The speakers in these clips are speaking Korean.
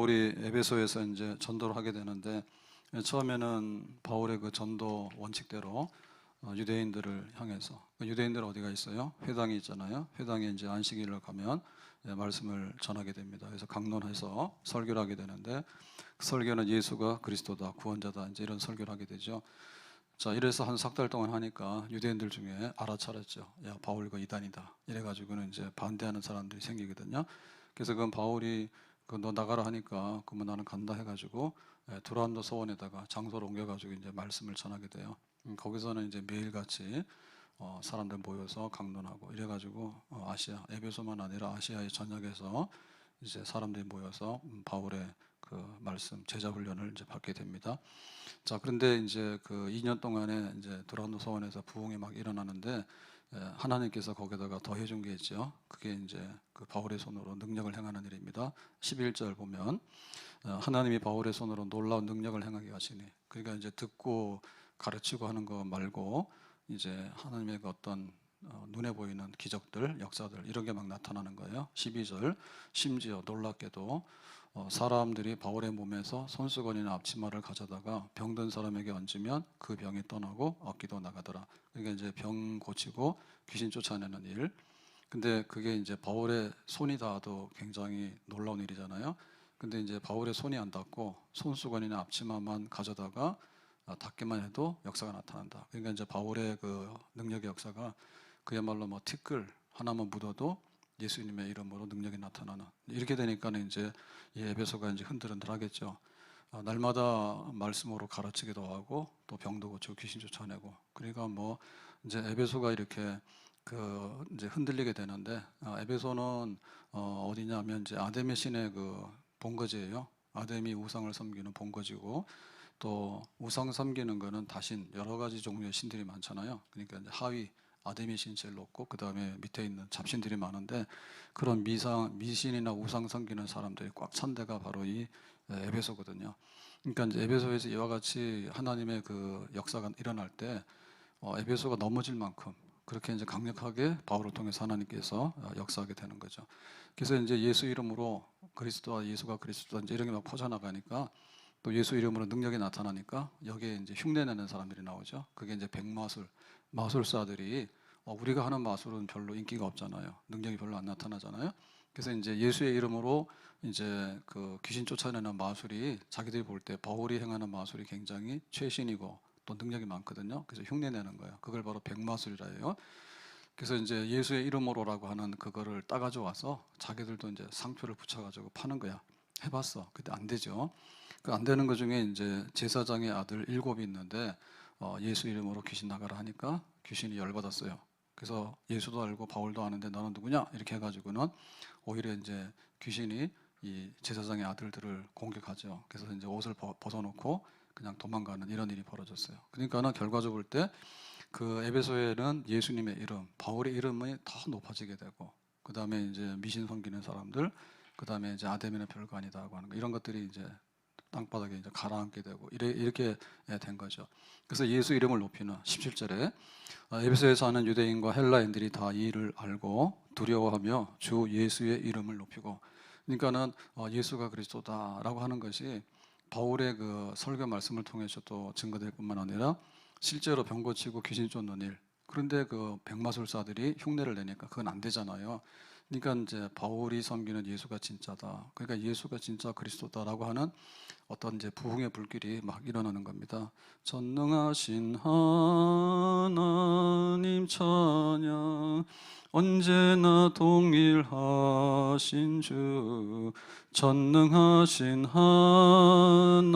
우리 에베소에서 이제 전도를 하게 되는데, 처음에는 바울의 그 전도 원칙대로 유대인들을 향해서, 유대인들 어디가 있어요? 회당이 있잖아요. 회당에 이제 안식일을 가면 말씀을 전하게 됩니다. 그래서 강론해서 설교를 하게 되는데, 그 설교는 예수가 그리스도다, 구원자다, 이제 이런 설교를 하게 되죠. 자, 이래서 한 석 달 동안 하니까 유대인들 중에 알아차렸죠. 야, 바울 이거 이단이다. 이래가지고는 이제 반대하는 사람들이 생기거든요. 그래서 그건 바울이 너 나가라 하니까 그러면 나는 간다 해가지고 두란노 서원에다가 장소를 옮겨가지고 이제 말씀을 전하게 돼요. 거기서는 이제 매일같이 사람들 모여서 강론하고 이래가지고 아시아, 에베소만 아니라 아시아의 전역에서 이제 사람들이 모여서 바울의 그 말씀 제자 훈련을 이제 받게 됩니다. 자, 그런데 이제 그 2년 동안에 이제 두란노 서원에서 부흥이 막 일어나는데, 하나님께서 거기다가 더해준 게 있죠. 그게 이제 그 바울의 손으로 능력을 행하는 일입니다. 11절 보면 하나님이 바울의 손으로 놀라운 능력을 행하게 하시니, 그러니까 이제 듣고 가르치고 하는 거 말고 이제 하나님의 그 어떤 눈에 보이는 기적들, 역사들 이런 게 막 나타나는 거예요. 12절 심지어 놀랍게도 사람들이 바울의 몸에서 손수건이나 앞치마를 가져다가 병든 사람에게 얹으면 그 병이 떠나고 악기도 나가더라. 그러니까 이제 병 고치고 귀신 쫓아내는 일. 근데 그게 이제 바울의 손이 닿아도 굉장히 놀라운 일이잖아요. 근데 이제 바울의 손이 안 닿고 손수건이나 앞치마만 가져다가 닿기만 해도 역사가 나타난다. 그러니까 이제 바울의 그 능력의 역사가 그야말로 뭐 티끌 하나만 묻어도 예수님의 이름으로 능력이 나타나는, 이렇게 되니까는 이제 이 에베소가 이제 흔들흔들하겠죠. 날마다 말씀으로 가르치기도 하고 또 병도 고치고 귀신 쫓아내고, 그러니까 뭐 이제 에베소가 이렇게 그 이제 흔들리게 되는데, 에베소는 어디냐면 이제 아데미 신의 그 본거지예요. 아데미 우상을 섬기는 본거지고, 또 우상 섬기는 거는 다신, 여러 가지 종류의 신들이 많잖아요. 그러니까 이제 하위 아데미 신 제일 높고 그 다음에 밑에 있는 잡신들이 많은데, 그런 미신이나 우상 섬기는 사람들이 꽉 찬 데가 바로 이 에베소거든요. 그러니까 이제 에베소에서 이와 같이 하나님의 그 역사가 일어날 때 에베소가 넘어질 만큼 그렇게 이제 강력하게 바울을 통해서 하나님께서 역사하게 되는 거죠. 그래서 이제 예수 이름으로 그리스도와 예수가 그리스도다 이제 이런 게 막 퍼져나가니까, 또 예수 이름으로 능력이 나타나니까 여기에 이제 흉내내는 사람들이 나오죠. 그게 이제 마술사들이 우리가 하는 마술은 별로 인기가 없잖아요. 능력이 별로 안 나타나잖아요. 그래서 이제 예수의 이름으로 이제 그 귀신 쫓아내는 마술이 자기들이 볼 때 바울이 행하는 마술이 굉장히 최신이고 또 능력이 많거든요. 그래서 흉내내는 거예요. 그걸 바로 백마술이라 해요. 그래서 이제 예수의 이름으로라고 하는 그거를 따가지고 와서 자기들도 이제 상표를 붙여가지고 파는 거야. 해봤어. 근데 안 되죠. 그 안 되는 것 중에 이제 제사장의 아들 7이 있는데 예수 이름으로 귀신 나가라 하니까 귀신이 열받았어요. 그래서 예수도 알고 바울도 아는데 너는 누구냐? 이렇게 해가지고는 오히려 이제 귀신이 이 제사장의 아들들을 공격하죠. 그래서 이제 옷을 벗어놓고 그냥 도망가는 이런 일이 벌어졌어요. 그러니까는 결과적으로 볼 때 그 에베소에는 예수님의 이름, 바울의 이름이 더 높아지게 되고, 그 다음에 이제 미신 섬기는 사람들, 그 다음에 이제 아데미는 별거 아니다 하고 하는 거, 이런 것들이 이제 땅바닥에 이제 가라앉게 되고 이렇게 된 거죠. 그래서 예수 이름을 높이는 17절에 에베소에 사는 유대인과 헬라인들이 다 이 일을 알고 두려워하며 주 예수의 이름을 높이고, 그러니까는 예수가 그리스도다라고 하는 것이 바울의 그 설교 말씀을 통해서 또 증거될 뿐만 아니라 실제로 병 고치고 귀신 쫓는 일. 그런데 그 백마술사들이 흉내를 내니까 그건 안 되잖아요. 그러니까 이제 바울이 섬기는 예수가 진짜다, 그러니까 예수가 진짜 그리스도다라고 하는 어떤 이제 부흥의 불길이 막 일어나는 겁니다. 전능하신 하나님 찬양, 언제나 동일하신 주, 전능하신 하나님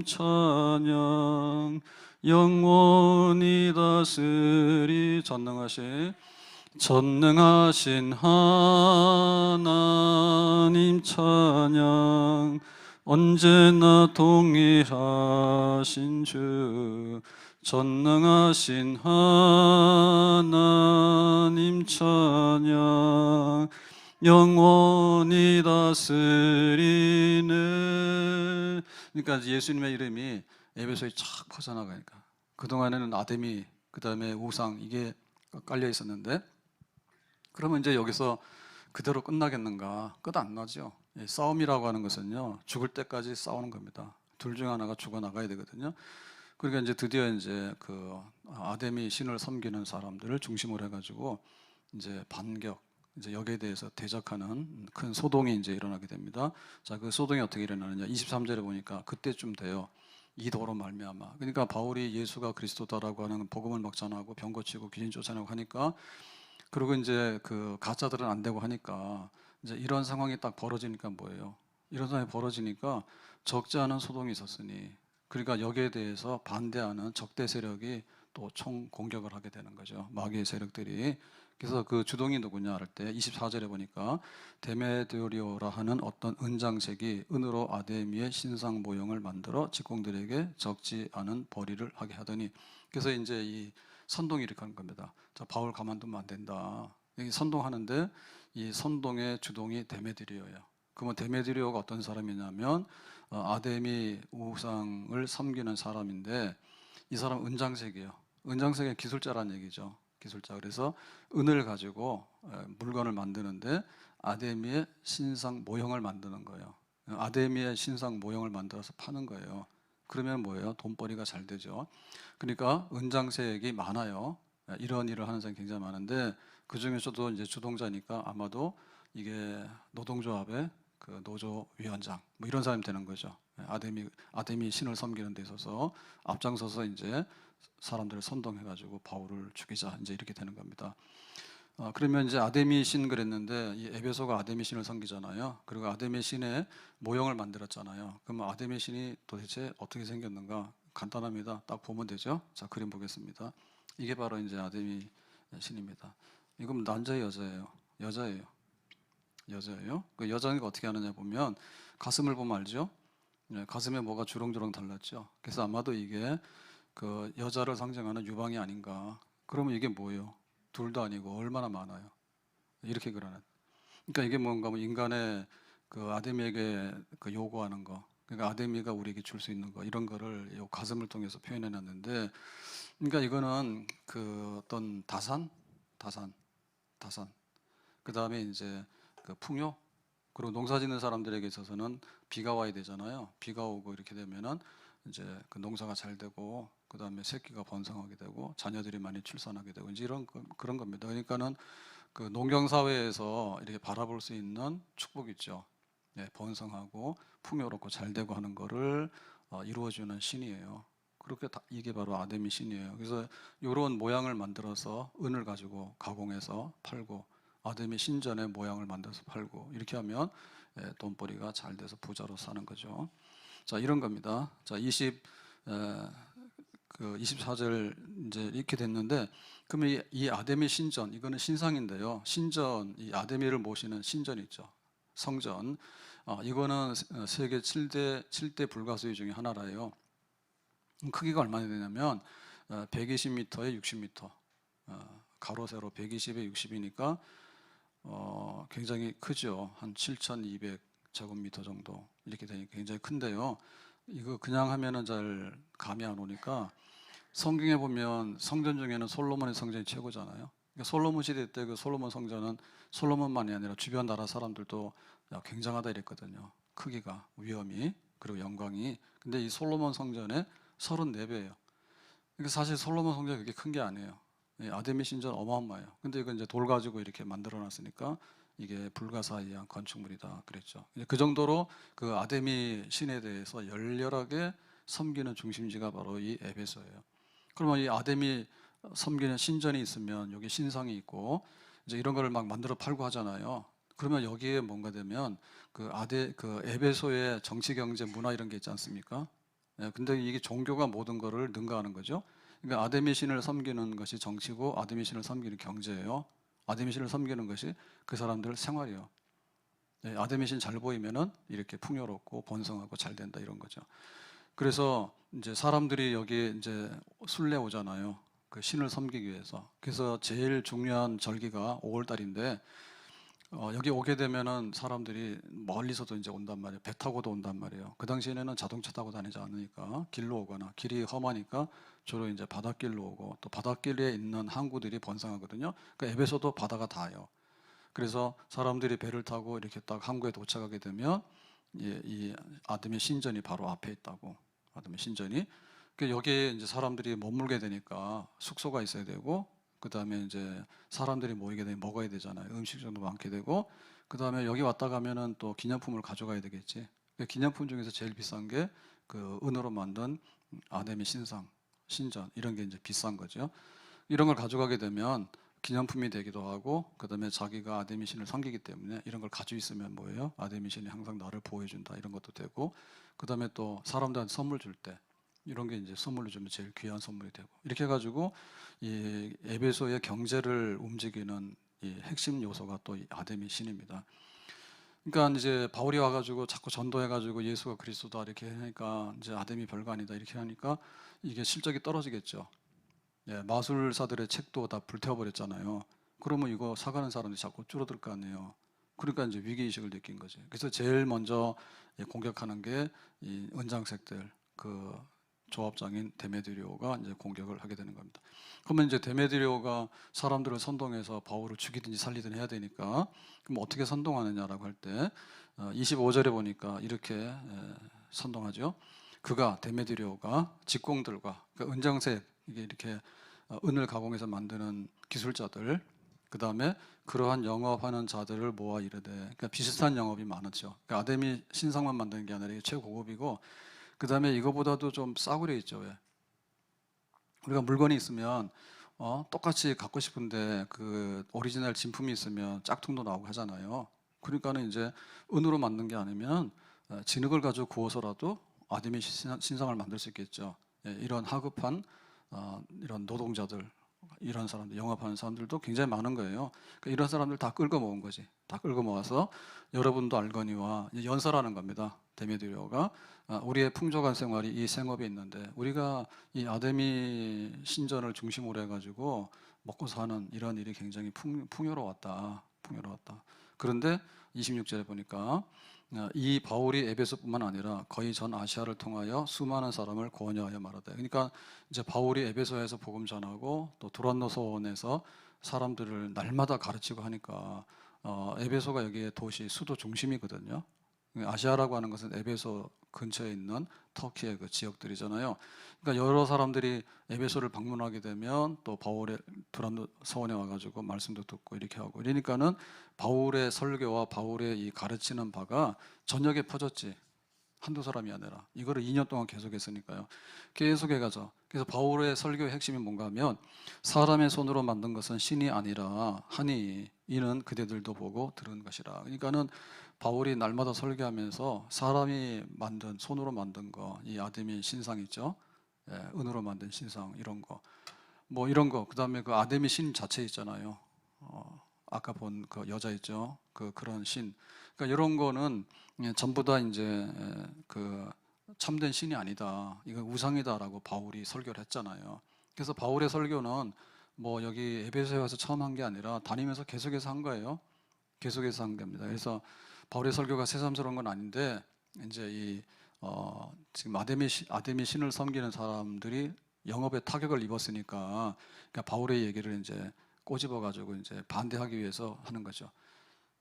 찬양, 영원히 다스리, 전능하신 하나님 찬양, 언제나 동일하신 주, 전능하신 하나님 찬양, 영원히 다스리는. 그러니까 예수님의 이름이 에베소에 쫙 퍼져나가니까, 그동안에는 아데미, 그 다음에 우상, 이게 깔려 있었는데, 그러면 이제 여기서 그대로 끝나겠는가? 끝 안 나죠. 이 싸움이라고 하는 것은요, 죽을 때까지 싸우는 겁니다. 둘 중 하나가 죽어 나가야 되거든요. 그러니까 이제 드디어 이제 그 아데미 신을 섬기는 사람들을 중심으로 해가지고 이제 반격, 이제 여기에 대해서 대적하는 큰 소동이 이제 일어나게 됩니다. 자, 그 소동이 어떻게 일어나느냐? 23절에 보니까 그때쯤 돼요. 이 도로 말미암아. 그러니까 바울이 예수가 그리스도다라고 하는 복음을 막 전하고 병 고치고 귀신 쫓아내고 하니까, 그리고 이제 그 가짜들은 안 되고 하니까 이제 이런 상황이 딱 벌어지니까 뭐예요? 이런 상황이 벌어지니까 적지 않은 소동이 있었으니, 그러니까 여기에 대해서 반대하는 적대 세력이 또 총 공격을 하게 되는 거죠. 마귀의 세력들이. 그래서 그 주동이 누구냐 할 때 24절에 보니까 데메드리오라 하는 어떤 은장색이 은으로 아데미의 신상 모형을 만들어 직공들에게 적지 않은 벌이를 하게 하더니, 그래서 이제 이 선동이 이렇게 하는 겁니다. 자, 바울 가만두면 안 된다. 여기 선동하는데 이 선동의 주동이 데메드리오예요. 그러면 데메드리오가 어떤 사람이냐면 아데미 우상을 섬기는 사람인데, 이 사람 은장색이에요. 은장색의 기술자란 얘기죠. 기술자. 그래서 은을 가지고 물건을 만드는데 아데미의 신상 모형을 만드는 거예요. 아데미의 신상 모형을 만들어서 파는 거예요. 그러면 뭐예요? 돈벌이가 잘 되죠. 그러니까 은장색이 많아요. 이런 일을 하는 사람이 굉장히 많은데, 그 중에서도 이제 주동자니까 아마도 이게 노동조합의 그 노조 위원장 뭐 이런 사람이 되는 거죠. 아데미 신을 섬기는 데 있어서 앞장서서 이제 사람들을 선동해가지고 바울을 죽이자, 이제 이렇게 되는 겁니다. 그러면 이제 아데미 신 그랬는데, 이 에베소가 아데미 신을 섬기잖아요. 그리고 아데미 신의 모형을 만들었잖아요. 그럼 아데미 신이 도대체 어떻게 생겼는가? 간단합니다. 딱 보면 되죠. 자, 그림 보겠습니다. 이게 바로 이제 아데미 신입니다. 이건 남자예요, 여자예요? 여자예요. 여자예요. 그 여자가 어떻게 하느냐 보면 가슴을 보면 알죠. 네, 가슴에 뭐가 주렁주렁 달랐죠. 그래서 아마도 이게 그 여자를 상징하는 유방이 아닌가. 그러면 이게 뭐예요? 둘도 아니고 얼마나 많아요. 이렇게 그러는. 그러니까 이게 뭔가 뭐 인간의 그 아데미에게 그 요구하는 거. 그러니까 아데미가 우리에게 줄 수 있는 거, 이런 거를 요 가슴을 통해서 표현해 놨는데, 그러니까 이거는 그 어떤 다산. 그 다음에 이제 그 풍요. 그리고 농사 짓는 사람들에게 있어서는 비가 와야 되잖아요. 비가 오고 이렇게 되면은 이제 그 농사가 잘 되고, 그 다음에 새끼가 번성하게 되고, 자녀들이 많이 출산하게 되고, 이제 그런 겁니다. 그러니까는 그 농경 사회에서 이렇게 바라볼 수 있는 축복 있죠. 예, 번성하고 풍요롭고 잘 되고 하는 거를 이루어주는 신이에요. 그렇게 이게 바로 아데미 신이에요. 그래서 이런 모양을 만들어서 은을 가지고 가공해서 팔고, 아데미 신전의 모양을 만들어서 팔고, 이렇게 하면 돈벌이가 잘 돼서 부자로 사는 거죠. 자, 이런 겁니다. 자, 24절 이제 이렇게 됐는데, 그러면 이 아데미 신전, 이거는 신상인데요. 신전, 이 아데미를 모시는 신전 있죠. 성전. 이거는 세계 7대 불가수의 중에 하나라요. 크기가 얼마나 되냐면 120m에 60m, 가로 세로 120에 60이니까 굉장히 크죠. 한 7,200제곱미터 정도 이렇게 되니까 굉장히 큰데요. 이거 그냥 하면은 잘 감이 안 오니까, 성경에 보면 성전 중에는 솔로몬의 성전이 최고잖아요. 그러니까 솔로몬 시대 때 그 솔로몬 성전은 솔로몬만이 아니라 주변 나라 사람들도 야, 굉장하다 이랬거든요. 크기가, 위엄이, 그리고 영광이. 근데 이 솔로몬 성전의 34배예요. 그러니까 사실 솔로몬 성전이 그렇게 큰 게 아니에요. 아데미 신전 어마어마해요. 근데 이거 이제 돌 가지고 이렇게 만들어 놨으니까 이게 불가사의한 건축물이다 그랬죠. 그 정도로 그 아데미 신에 대해서 열렬하게 섬기는 중심지가 바로 이 에베소예요. 그러면 이 아데미 섬기는 신전이 있으면 여기 신상이 있고, 이제 이런 거를 막 만들어 팔고 하잖아요. 그러면 여기에 뭔가 되면 그 에베소의 정치, 경제, 문화 이런 게 있지 않습니까? 예, 근데 이게 종교가 모든 거를 능가하는 거죠. 그러니까 아데미 신을 섬기는 것이 정치고, 아데미 신을 섬기는 경제예요. 아데미 신을 섬기는 것이 그 사람들 생활이에요. 예, 아데미 신 잘 보이면은 이렇게 풍요롭고 번성하고 잘 된다, 이런 거죠. 그래서 이제 사람들이 여기 이제 순례 오잖아요. 그 신을 섬기기 위해서. 그래서 제일 중요한 절기가 5월 달인데, 여기 오게 되면은 사람들이 멀리서도 이제 온단 말이에요. 배 타고도 온단 말이에요. 그 당시에는 자동차 타고 다니지 않으니까 길로 오거나, 길이 험하니까 주로 이제 바닷길로 오고, 또 바닷길에 있는 항구들이 번성하거든요. 그러니까 에베소도 바다가 닿아요. 그래서 사람들이 배를 타고 이렇게 딱 항구에 도착하게 되면 이 아드미 신전이 바로 앞에 있다고. 아드미 신전이. 여기에 이제 사람들이 머물게 되니까 숙소가 있어야 되고, 그 다음에 이제 사람들이 모이게 되면 먹어야 되잖아요. 음식점도 많게 되고, 그 다음에 여기 왔다 가면은 또 기념품을 가져가야 되겠지. 기념품 중에서 제일 비싼 게 그 은으로 만든 아데미 신상, 신전, 이런 게 이제 비싼 거죠. 이런 걸 가져가게 되면 기념품이 되기도 하고, 그 다음에 자기가 아데미 신을 섬기기 때문에 이런 걸 가지고 있으면 뭐예요? 아데미 신이 항상 나를 보호해준다, 이런 것도 되고, 그 다음에 또 사람들한테 선물 줄 때 이런 게 이제 선물로 주면 제일 귀한 선물이 되고, 이렇게 해가지고 이 에베소의 경제를 움직이는 이 핵심 요소가 또 이 아데미 신입니다. 그러니까 이제 바울이 와가지고 자꾸 전도해가지고 예수가 그리스도다 이렇게 하니까 이제 아데미 별거 아니다 이렇게 하니까 이게 실적이 떨어지겠죠. 예, 마술사들의 책도 다 불태워버렸잖아요. 그러면 이거 사가는 사람들이 자꾸 줄어들 거 아니에요. 그러니까 이제 위기의식을 느낀 거지. 그래서 제일 먼저 공격하는 게 이 은장색들, 그 조합장인 데메드리오가 이제 공격을 하게 되는 겁니다. 그러면 이제 데메드리오가 사람들을 선동해서 바울을 죽이든지 살리든 해야 되니까, 그럼 어떻게 선동하느냐라고 할 때 25절에 보니까 이렇게 선동하죠. 그가 데메드리오가 직공들과 그러니까 은장색 이게 이렇게 은을 가공해서 만드는 기술자들, 그 다음에 그러한 영업하는 자들을 모아 이르되, 그러니까 비슷한 영업이 많았죠. 그러니까 아데미 신상만 만드는 게 아니라 이게 최고급이고, 그 다음에 이거보다도 좀 싸구려 있죠. 왜? 우리가 물건이 있으면 똑같이 갖고 싶은데 그 오리지널 진품이 있으면 짝퉁도 나오고 하잖아요. 그러니까는 이제 은으로 만든 게 아니면 진흙을 가지고 구워서라도 아데미 신상을 만들 수 있겠죠. 예, 이런 하급한 이런 노동자들, 이런 사람들, 영업하는 사람들도 굉장히 많은 거예요. 그러니까 이런 사람들 다 끌고 모은 거지. 다 끌고 모아서 여러분도 알거니와 연설하는 겁니다. 데메드리오가 우리의 풍족한 생활이 이 생업에 있는데, 우리가 이 아데미 신전을 중심으로 해가지고 먹고 사는 이런 일이 굉장히 풍요로웠다. 풍요로웠다. 그런데 26절에 보니까 이 바울이 에베소뿐만 아니라 거의 전 아시아를 통하여 수많은 사람을 권유하여 말하다. 그러니까 이제 바울이 에베소에서 복음 전하고 또 두란노선에서 사람들을 날마다 가르치고 하니까 에베소가 여기에 도시 수도 중심이거든요. 아시아라고 하는 것은 에베소 근처에 있는 터키의 그 지역들이잖아요. 그러니까 여러 사람들이 에베소를 방문하게 되면 또 바울의 두란노 서원에 와가지고 말씀도 듣고 이렇게 하고 이러니까는 바울의 설교와 바울의 이 가르치는 바가 전역에 퍼졌지. 한두 사람이 아니라 이거를 2년 동안 계속했으니까요. 계속해가죠. 그래서 바울의 설교의 핵심이 뭔가 하면 사람의 손으로 만든 것은 신이 아니라 하니 이는 그대들도 보고 들은 것이라. 그러니까는 바울이 날마다 설교하면서 사람이 만든 손으로 만든 거, 이 아데미 신상 있죠. 예, 은으로 만든 신상 이런 거, 뭐 이런 거, 그 다음에 그 아데미 신 자체 있잖아요. 아까 본 그 여자 있죠. 그런 신. 그러니까 이런 거는 전부 다 이제 그 참된 신이 아니다. 이건 우상이다라고 바울이 설교를 했잖아요. 그래서 바울의 설교는 뭐 여기 에베소에 와서 처음 한 게 아니라 다니면서 계속해서 한 거예요. 계속해서 한 겁니다. 그래서 바울의 설교가 새삼스러운 건 아닌데 이제 이 지금 아데미 신을 섬기는 사람들이 영업에 타격을 입었으니까 그러니까 바울의 얘기를 이제 꼬집어 가지고 이제 반대하기 위해서 하는 거죠.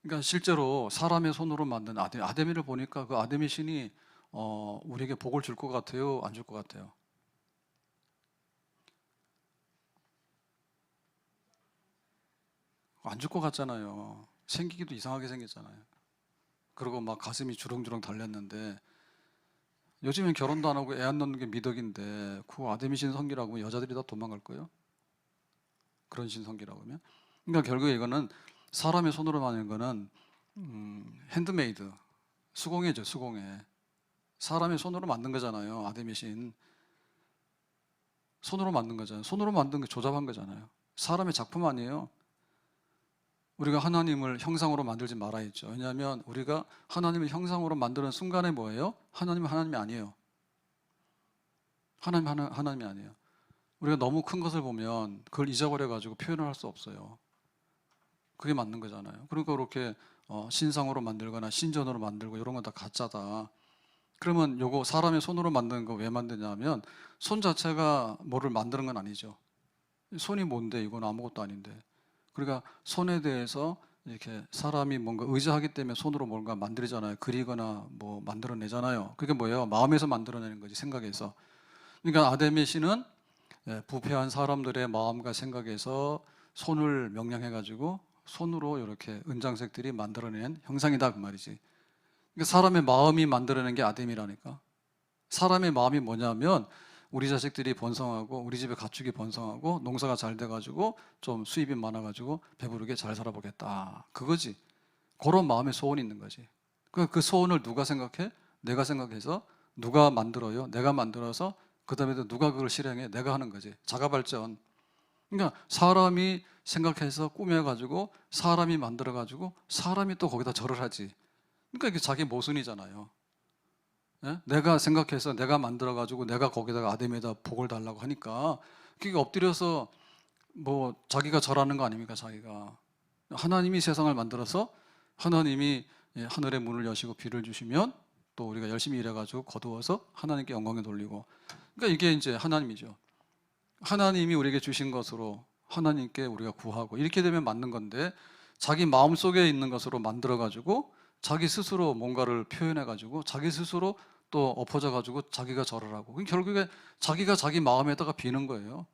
그러니까 실제로 사람의 손으로 만든 아데미를 보니까 그 아데미 신이 우리에게 복을 줄 것 같아요, 안 줄 것 같아요? 안 줄 것 같잖아요. 생기기도 이상하게 생겼잖아요. 그리고 막 가슴이 주렁주렁 달렸는데, 요즘엔 결혼도 안 하고 애 안 낳는 게 미덕인데 그 아데미 신 성기라고 하면 여자들이 다 도망갈 거예요? 그런 신 성기라고 하면? 그러니까 결국에 이거는 사람의 손으로 만든 거는 핸드메이드, 수공예죠, 수공예. 사람의 손으로 만든 거잖아요. 아데미 신 손으로 만든 거잖아요. 손으로 만든 게 조잡한 거잖아요. 사람의 작품 아니에요. 우리가 하나님을 형상으로 만들지 말아야 했죠. 왜냐하면 우리가 하나님을 형상으로 만드는 순간에 뭐예요? 하나님은 하나님이 아니에요. 하나님이 아니에요. 우리가 너무 큰 것을 보면 그걸 잊어버려가지고 표현을 할 수 없어요. 그게 맞는 거잖아요. 그러니까 그렇게 신상으로 만들거나 신전으로 만들고 이런 건 다 가짜다. 그러면 요거 사람의 손으로 만드는 거 왜 만드냐면 손 자체가 뭐를 만드는 건 아니죠. 손이 뭔데? 이건 아무것도 아닌데. 그러니까 손에 대해서 이렇게 사람이 뭔가 의지하기 때문에 손으로 뭔가 만들잖아요. 그리거나 뭐 만들어내잖아요. 그게 뭐예요? 마음에서 만들어내는 거지, 생각에서. 그러니까 아담의 신은 부패한 사람들의 마음과 생각에서 손을 명령해가지고 손으로 이렇게 은장색들이 만들어낸 형상이다 그 말이지. 그러니까 사람의 마음이 만들어낸 게 아담이라니까. 사람의 마음이 뭐냐면 우리 자식들이 번성하고 우리 집에 가축이 번성하고 농사가 잘 돼가지고 좀 수입이 많아가지고 배부르게 잘 살아보겠다 그거지. 그런 마음의 소원이 있는 거지. 그 소원을 누가 생각해? 내가 생각해서. 누가 만들어요? 내가 만들어서. 그 다음에 누가 그걸 실행해? 내가 하는 거지. 자가발전. 그러니까 사람이 생각해서 꾸며가지고 사람이 만들어가지고 사람이 또 거기다 절을 하지. 그러니까 이게 자기 모순이잖아요. 예? 내가 생각해서 내가 만들어가지고 내가 거기다가 아담에다 복을 달라고 하니까 그게 엎드려서 뭐 자기가 절하는 거 아닙니까? 자기가. 하나님이 세상을 만들어서 하나님이 하늘의 문을 여시고 비를 주시면 또 우리가 열심히 일해가지고 거두어서 하나님께 영광을 돌리고. 그러니까 이게 이제 하나님이죠. 하나님이 우리에게 주신 것으로 하나님께 우리가 구하고 이렇게 되면 맞는 건데, 자기 마음속에 있는 것으로 만들어가지고 자기 스스로 뭔가를 표현해가지고 자기 스스로 또 엎어져가지고 자기가 절을 하고, 결국에 자기가 자기 마음에다가 비는 거예요.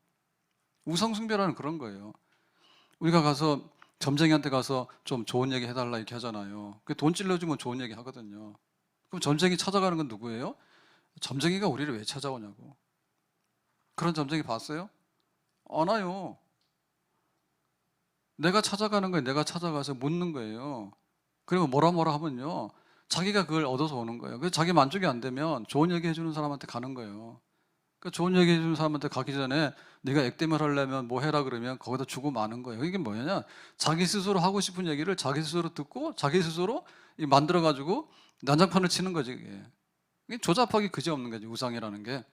우상숭배라는 그런 거예요. 우리가 가서 점쟁이한테 가서 좀 좋은 얘기 해달라 이렇게 하잖아요. 돈 찔러주면 좋은 얘기 하거든요. 그럼 점쟁이 찾아가는 건 누구예요? 점쟁이가 우리를 왜 찾아오냐고. 그런 점쟁이 봤어요? 안 와요. 내가 찾아가는 거예요. 내가 찾아가서 묻는 거예요. 그리고 뭐라 하면요, 자기가 그걸 얻어서 오는 거예요. 그래서 자기 만족이 안 되면 좋은 얘기 해주는 사람한테 가는 거예요. 그러니까 좋은 얘기 해주는 사람한테 가기 전에 네가 액땜을 하려면 뭐 해라 그러면 거기다 주고 마는 거예요. 이게 뭐냐면 자기 스스로 하고 싶은 얘기를 자기 스스로 듣고 자기 스스로 만들어가지고 난장판을 치는 거지. 이게 조잡하기 그지없는 거지, 우상이라는 게.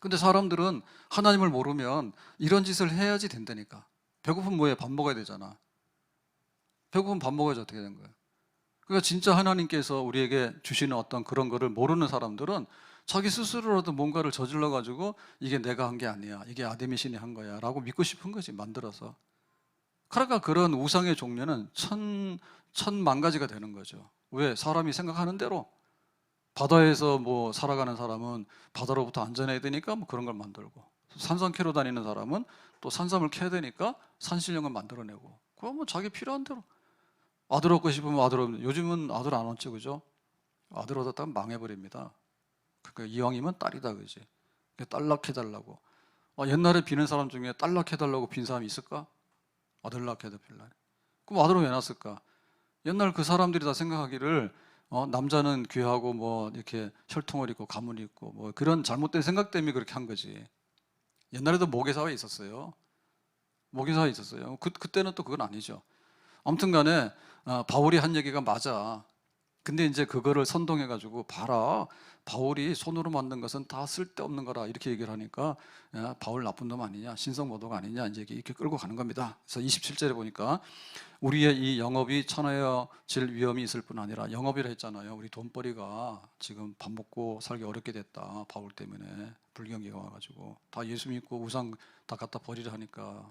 근데 사람들은 하나님을 모르면 이런 짓을 해야지 된다니까. 배고프면 뭐해? 밥 먹어야 되잖아. 배고프면 밥 먹어야지 어떻게 된 거예요? 그러니까 진짜 하나님께서 우리에게 주시는 어떤 그런 거를 모르는 사람들은 자기 스스로라도 뭔가를 저질러 가지고 이게 내가 한 게 아니야, 이게 아담의 신이 한 거야 라고 믿고 싶은 거지, 만들어서. 그러니까 그런 우상의 종류는 천만 가지가 되는 거죠. 왜? 사람이 생각하는 대로. 바다에서 뭐 살아가는 사람은 바다로부터 안전해야 되니까 뭐 그런 걸 만들고, 산삼 캐러 다니는 사람은 또 산삼을 캐야 되니까 산신령을 만들어내고, 그거 뭐 자기 필요한 대로. 아들 얻고 싶으면 아들 얻는, 요즘은 아들 안 얻죠, 그죠? 아들 얻었다가 망해버립니다. 그러니까 이왕이면 딸이다, 그지? 딸 낳게 해달라고. 옛날에 비는 사람 중에 딸 낳게 해달라고 빈 사람이 있을까? 아들 낳게 해달라. 그럼 아들은 왜 낳았을까? 옛날 그 사람들이 다 생각하기를 남자는 귀하고 뭐 이렇게 혈통을 있고 가문이 있고 뭐 그런 잘못된 생각 때문에 그렇게 한 거지. 옛날에도 모계사회 있었어요. 모계사회 있었어요. 그때는 또 그건 아니죠. 아무튼 간에 바울이 한 얘기가 맞아. 근데 이제 그거를 선동해가지고 봐라, 바울이 손으로 만든 것은 다 쓸데없는 거라 이렇게 얘기를 하니까, 야, 바울 나쁜 놈 아니냐, 신성모독 아니냐, 이제 이렇게 끌고 가는 겁니다. 그래서 27절에 보니까 우리의 이 영업이 천하여질 위험이 있을 뿐 아니라, 영업이라 했잖아요. 우리 돈벌이가 지금 밥 먹고 살기 어렵게 됐다, 바울 때문에. 불경기가 와가지고 다 예수 믿고 우상 다 갖다 버리려 하니까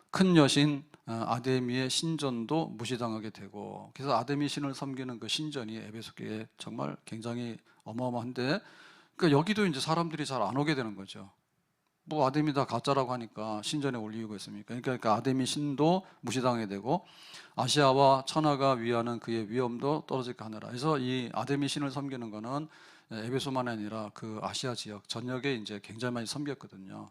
큰 여신 아데미의 신전도 무시당하게 되고, 그래서 아데미 신을 섬기는 그 신전이 에베소교에 정말 굉장히 어마어마한데, 그러니까 여기도 이제 사람들이 잘 안 오게 되는 거죠. 뭐 아데미 다 가짜라고 하니까 신전에 올 이유가 있습니까? 그러니까 아데미 신도 무시당하게 되고 아시아와 천하가 위하는 그의 위엄도 떨어질까 하느라. 그래서 이 아데미 신을 섬기는 거는 에베소만 아니라 그 아시아 지역 전역에 이제 굉장히 많이 섬겼거든요.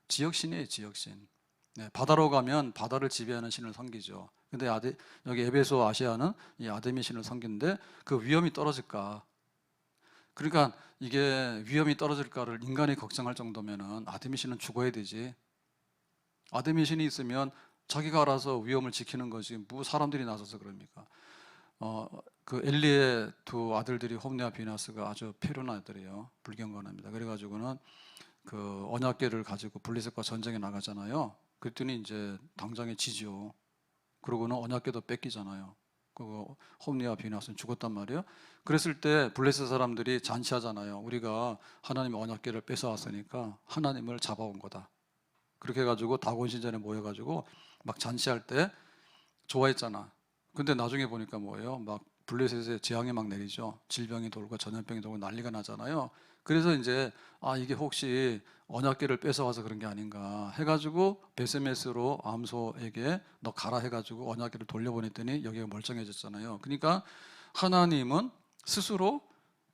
지역신이에요, 지역신. 네, 바다로 가면 바다를 지배하는 신을 섬기죠. 근데 여기 에베소 아시아는 이 아데미 신을 섬기는데 그 위험이 떨어질까? 그러니까 이게 위험이 떨어질까를 인간이 걱정할 정도면은 아데미 신은 죽어야 되지. 아데미 신이 있으면 자기가 알아서 위험을 지키는 거지, 뭐 사람들이 나서서 그럽니까? 그 엘리의 두 아들들이 홈리와 비나스가 아주 패륜한 아들이에요. 불경건합니다. 그래가지고는 그 언약궤를 가지고 블레셋과 전쟁에 나가잖아요. 그랬더니 이제 당장에 지죠. 그러고는 언약궤도 뺏기잖아요. 그 홈리와 비나스는 죽었단 말이에요. 그랬을 때 블레셋 사람들이 잔치하잖아요. 우리가 하나님의 언약궤를 뺏어왔으니까 하나님을 잡아온 거다. 그렇게 해가지고 다곤 신전에 모여가지고 막 잔치할 때 좋아했잖아. 근데 나중에 보니까 뭐예요? 막 블레셋에 재앙이 막 내리죠. 질병이 돌고 전염병이 돌고 난리가 나잖아요. 그래서 이제 이게 혹시 언약궤를 뺏어와서 그런 게 아닌가 해가지고 베세메스로 암소에게 너 가라 해가지고 언약궤를 돌려보냈더니 여기가 멀쩡해졌잖아요. 그러니까 하나님은 스스로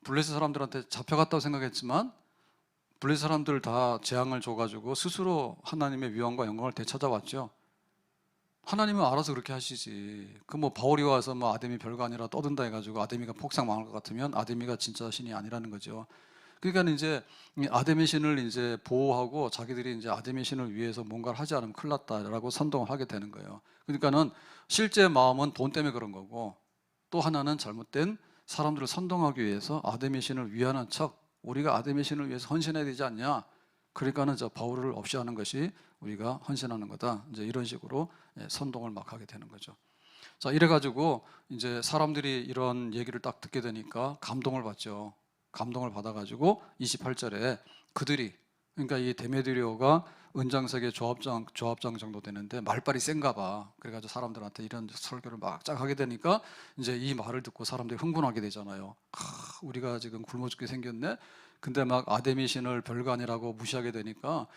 블레셋 사람들한테 잡혀갔다고 생각했지만 블레셋 사람들 다 재앙을 줘가지고 스스로 하나님의 위엄과 영광을 되찾아왔죠. 하나님은 알아서 그렇게 하시지. 그 뭐 바울이 와서 뭐 아데미 별거 아니라 떠든다 해가지고 아데미가 폭삭 망할 것 같으면 아데미가 진짜 신이 아니라는 거죠. 그러니까 이제 이 아데미 신을 이제 보호하고 자기들이 이제 아데미 신을 위해서 뭔가를 하지 않으면 큰일 났다라고 선동을 하게 되는 거예요. 그러니까는 실제 마음은 돈 때문에 그런 거고, 또 하나는 잘못된 사람들을 선동하기 위해서 아데미 신을 위하는 척, 우리가 아데미 신을 위해서 헌신해야 되지 않냐. 그러니까는 저 바울을 없이 하는 것이 우리가 헌신하는 거다. 이제 이런 식으로 선동을 막 하게 되는 거죠. 자, 이래가지고 이제 사람들이 이런 얘기를 딱 듣게 되니까 감동을 받죠. 감동을 받아가지고 28절에 그들이, 그러니까 이 데메드리오가 은장색의 조합장 정도 되는데 말빨이 센가 봐. 그래가지고 사람들한테 이런 설교를 막 쫙 하게 되니까 이제 이 말을 듣고 사람들이 흥분하게 되잖아요. 우리가 지금 굶어 죽게 생겼네. 근데 막 아데미 신을 별거 아니라고 무시하게 되니까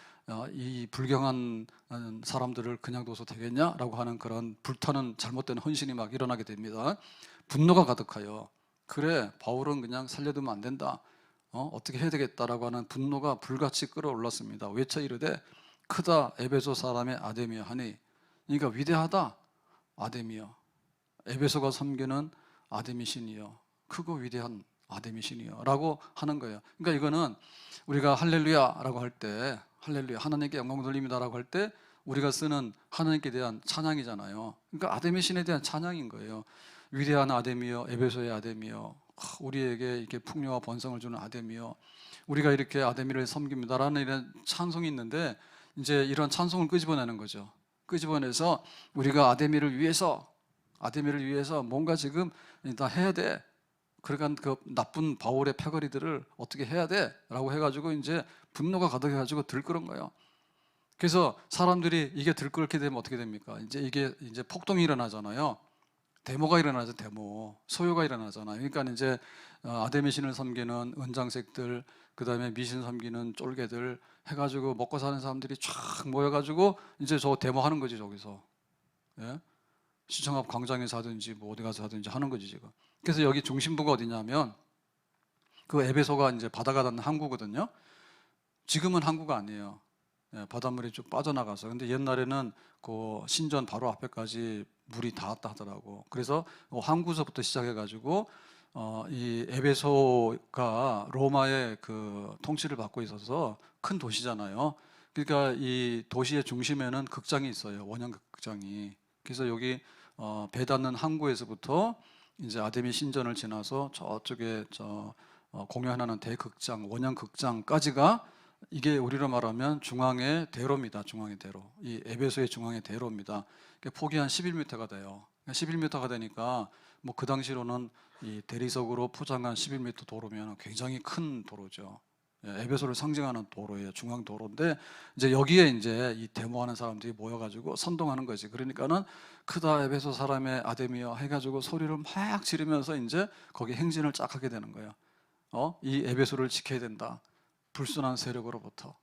이 불경한 사람들을 그냥 둬서 되겠냐라고 하는 그런 불타는 잘못된 헌신이 막 일어나게 됩니다. 분노가 가득하여, 그래 바울은 그냥 살려두면 안 된다, 어떻게 해야 되겠다라고 하는 분노가 불같이 끓어올랐습니다. 외쳐 이르되 크다 에베소 사람의 아데미여 하니, 그러니까 위대하다 아데미여, 에베소가 섬기는 아데미 신이여, 크고 위대한 아데미 신이여 라고 하는 거예요. 그러니까 이거는 우리가 할렐루야 라고 할 때, 할렐루야 하나님께 영광 돌립니다 라고 할 때 우리가 쓰는 하나님께 대한 찬양이잖아요. 그러니까 아데미 신에 대한 찬양인 거예요. 위대한 아데미여, 에베소의 아데미여, 우리에게 이렇게 풍요와 번성을 주는 아데미여, 우리가 이렇게 아데미를 섬깁니다라는 이런 찬송이 있는데, 이제 이런 찬송을 끄집어내는 거죠. 끄집어내서 우리가 아데미를 위해서 뭔가 지금 다 해야 돼. 그러니까 그 나쁜 바울의 패거리들을 어떻게 해야 돼? 라고 해가지고 이제 분노가 가득해가지고 들끓은 거예요. 그래서 사람들이 이게 들끓게 되면 어떻게 됩니까? 이제 이게 이제 폭동이 일어나잖아요. 데모가 일어나죠, 데모. 소요가 일어나잖아요. 그러니까 이제 아데미 신을 섬기는 은장색들, 그 다음에 미신 섬기는 쫄개들 해가지고 먹고 사는 사람들이 쫙 모여가지고 이제 저 데모하는 거지, 저기서. 예? 시청 앞 광장에서 하든지 뭐 어디 가서 하든지 하는 거지, 지금. 그래서 여기 중심부가 어디냐면 그 에베소가 이제 바다가 닿는 항구거든요. 지금은 항구가 아니에요. 예, 바닷물이 쭉 빠져나가서. 근데 옛날에는 그 신전 바로 앞에까지 물이 닿았다 하더라고. 그래서 항구서부터 시작해가지고 이 에베소가 로마의 그 통치를 받고 있어서 큰 도시잖아요. 그러니까 이 도시의 중심에는 극장이 있어요. 원형 극장이. 그래서 여기 배 닿는 항구에서부터 이제 아데미 신전을 지나서 저쪽에 공연하는 대극장, 원형 극장까지가, 이게 우리로 말하면 중앙의 대로입니다. 중앙의 대로. 이 에베소의 중앙의 대로입니다. 폭이 한 11m가 돼요. 11m가 되니까 뭐 그 당시로는 이 대리석으로 포장한 11m 도로면 굉장히 큰 도로죠. 에베소를 상징하는 도로예요. 중앙 도로인데 이제 여기에 이제 이 데모하는 사람들이 모여가지고 선동하는 거지. 그러니까는 크다 에베소 사람의 아데미여 해가지고 소리를 막 지르면서 이제 거기 행진을 쫙 하게 되는 거예요. 이 에베소를 지켜야 된다. 불순한 세력으로부터.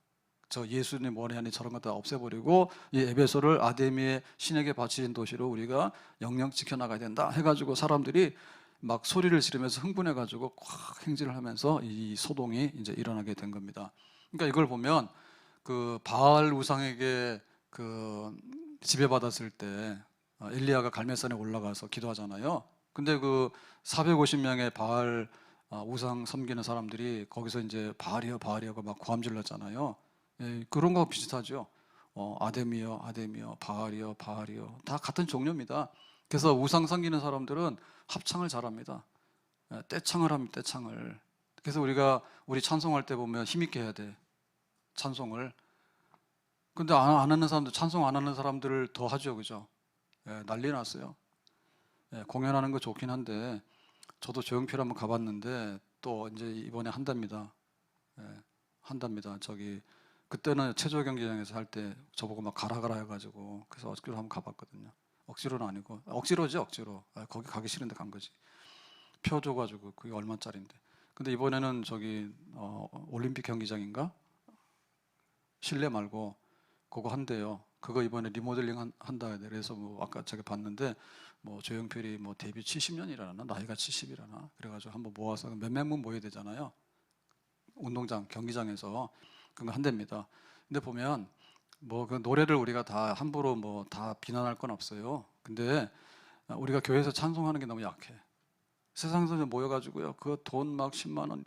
저 예수님 원이 아닌 저런 것들 없애버리고 이 에베소를 아데미의 신에게 바치는 도시로 우리가 영영 지켜나가야 된다 해가지고 사람들이 막 소리를 지르면서 흥분해가지고 꽉 행진을 하면서 이 소동이 이제 일어나게 된 겁니다. 그러니까 이걸 보면 그 바알 우상에게 그 지배받았을 때 엘리야가 갈멜산에 올라가서 기도하잖아요. 근데 그 450명의 바알 우상 섬기는 사람들이 거기서 이제 바알이여 바알이여고 막 고함질렀잖아요. 그런 거 비슷하죠. 아데미여 아데미여 바알이여 바알이여 다 같은 종류입니다. 그래서 우상 섬기는 사람들은 합창을 잘합니다. 떼창을 합니다. 떼창을. 그래서 우리 찬송할 때 보면 힘있게 해야 돼. 찬송을. 근데 안 하는 사람들, 찬송 안 하는 사람들을 더 하죠, 그죠? 난리 났어요. 공연하는 거 좋긴 한데 저도 조용필 한번 가봤는데 또 이제 이번에 한답니다. 한답니다. 그때는 체조 경기장에서 할 때 저보고 막 가라 가라 해가지고 그래서 어저께도 한번 가봤거든요. 억지로는 아니고 억지로지 억지로. 거기 가기 싫은데 간 거지. 표 줘가지고 그게 얼마짜린데. 근데 이번에는 저기 올림픽 경기장인가 실내 말고 그거 한대요. 그거 이번에 리모델링 한다 해야 돼. 그래서 뭐 아까 제가 봤는데 뭐 조용필이 뭐 데뷔 70년이라나 나이가 70이라나 그래가지고 한번 모아서 몇백 명 모여야 되잖아요. 운동장 경기장에서 그거 한답니다. 근데 보면 뭐 그 노래를 우리가 다 함부로 뭐 다 비난할 건 없어요. 근데 우리가 교회에서 찬송하는 게 너무 약해. 세상에서 모여가지고요. 그 돈 막 10만 원.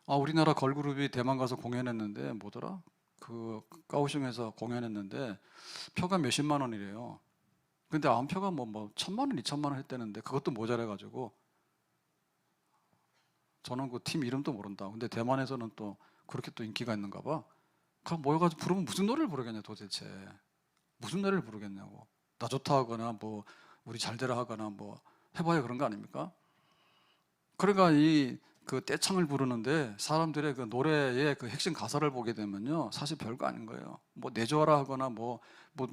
우리나라 걸그룹이 대만 가서 공연했는데 뭐더라? 그 까오슝에서 공연했는데 표가 몇십만 원이래요. 근데 암표가 뭐 1,000만 원, 2,000만 원 했다는데 그것도 모자라가지고 저는 그 팀 이름도 모른다. 근데 대만에서는 또 그렇게 또 인기가 있는가 봐. 그 모여가지고 부르면 무슨 노래를 부르겠냐 도대체. 무슨 노래를 부르겠냐고. 나 좋다 하거나 뭐 우리 잘 되라 하거나 뭐 해봐야 그런 거 아닙니까? 그러니까 이 그 떼창을 부르는데 사람들의 그 노래의 그 핵심 가사를 보게 되면요 사실 별거 아닌 거예요. 뭐 내줘라 하거나 뭐